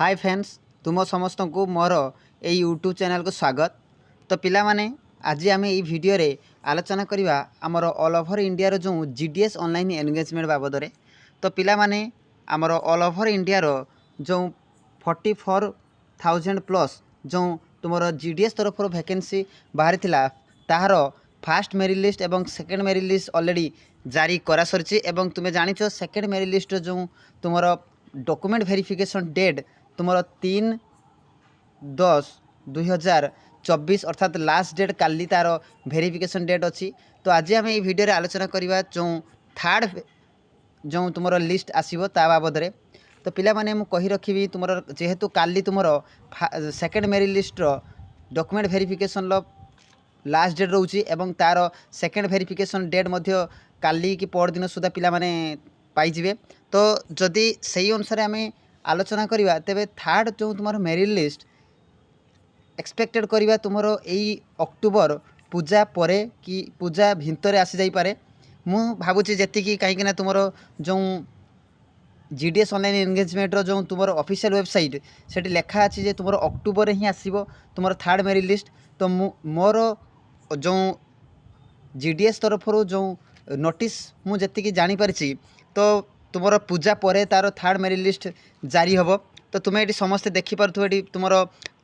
Hi friends तुम समस्त को मोर ये यूट्यूब चैनल को स्वागत। तो पिला माने आज आम ये वीडियो रे आलोचना करवा आमर ऑल ओवर इंडिया रो जो जीडीएस ऑनलाइन एंगेजमेंट बाबद रे। तो पिला माने आमर ऑल ओवर इंडिया रो जो 44,000 प्लस जो तुम जीडीएस तरफ वैकेंसी बाहरी थिला ताहार फास्ट मेरिट लिस्ट एवं सेकेंड मेरिट लिस्ट ऑलरेडी जारी करा सरछि एवं तुमे जानिछ सेकेंड मेरिट लिस्ट जो तुम डॉक्यूमेंट वेरिफिकेशन डेट तुम 3/10/2024 अर्थात लास्ट डेट काली तार वेरिफिकेशन डेट अच्छी। तो आज आम ये वीडियो आलोचना करवा जो थर्ड जो तुम लिस्ट आसो ता बाबद रे। तो पिला माने मु कही रखी तुम जेहेतु काली तुम second merit list document verification last date रोचे एवं तार सेकेंड वेरिफिकेशन डेट मध्य काली कि पर दिन सुधा पिला माने पाइजिबे। तो जदि सही अनुसार आम आलोचना करवा तेबे थर्ड जो तुम मेरिट लिस्ट एक्सपेक्टेड करवा तुम यही अक्टोबर पूजा परे कि पूजा भितर आसी जाई पारे। मु भावुची जेतिकी कहीं तुम जो जीडीएस ऑनलाइन एंगेजमेंट जो तुम ऑफिशियल वेबसाइट से लेखा अच्छी जे तुम अक्टोबर ही आसो तुम थर्ड मेरिट लिस्ट। तो मोर जो जीडीएस तरफ जो नोटिस मुझे जानीपारी तो तुम पूजा पर तार थर्ड मेरिट लिस्ट जारी हम। तो तुम्हें ये समस्ते देखिपे ये तुम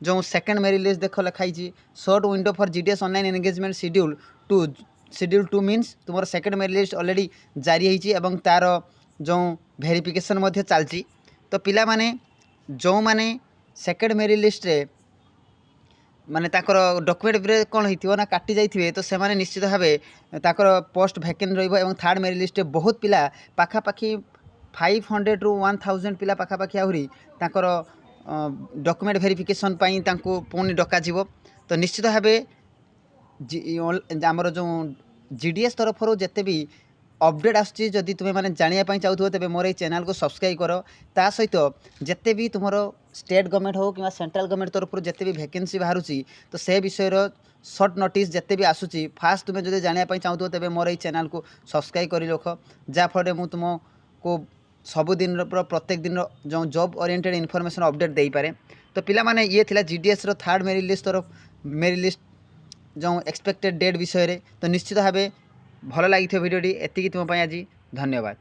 जो सेकेंड मेरिट लिस्ट देख लिखाई short window for GDS online engagement schedule 2 means तुम सेकेंड मेरिट लिस्ट ऑलरेडी जारी होती तार जो वेरिफिकेशन चलती। तो पिला माने जो माने सेकेंड मेरिट लिस्ट रे माने ताकर डॉक्यूमेंट कौन होती ना काटी जाइए तो से निश्चित भाव पोस्ट वैकेंट रही। थर्ड मेरिट लिस्ट बहुत पिला पाखापाखि 500 ରୁ 1000 पिला पाखापाखि आहरी ताकर डॉक्यूमेंट वेरिफिकेशन पुणी डक। तो निश्चित भाव आमर जो जीडीएस तरफ जिते भी अपडेट आसुची जदि तुम्हें मैंने जानापी चाहूथ तेज मोर ये चैनल को सब्सक्राइब कर। ता सहित जिते भी तुम स्टेट गवर्नमेंट हो कि सेंट्रल गवर्नमेंट तरफ जिते भी वैकेंसी बाहर तो से विषय सर्ट नोटिस जिते भी आसूची फास्ट तुम्हें जो जानापी चाहूथ तेज मोर ये चैनल को सब्सक्राइब कर रख जहाँफल मुझे तुमको सबुदिन प्रत्येक दिन जो जॉब ओरिएंटेड इनफॉरमेशन अपडेट दे पारे। तो पिला माने ये थिला जीडीएस रो थर्ड मेरिट लिस्ट तरफ मेरिट लिस्ट जो एक्सपेक्टेड डेट विषय रे। तो निश्चित भाव भल लगी वीडियोटी एतिकी तुम आज धन्यवाद।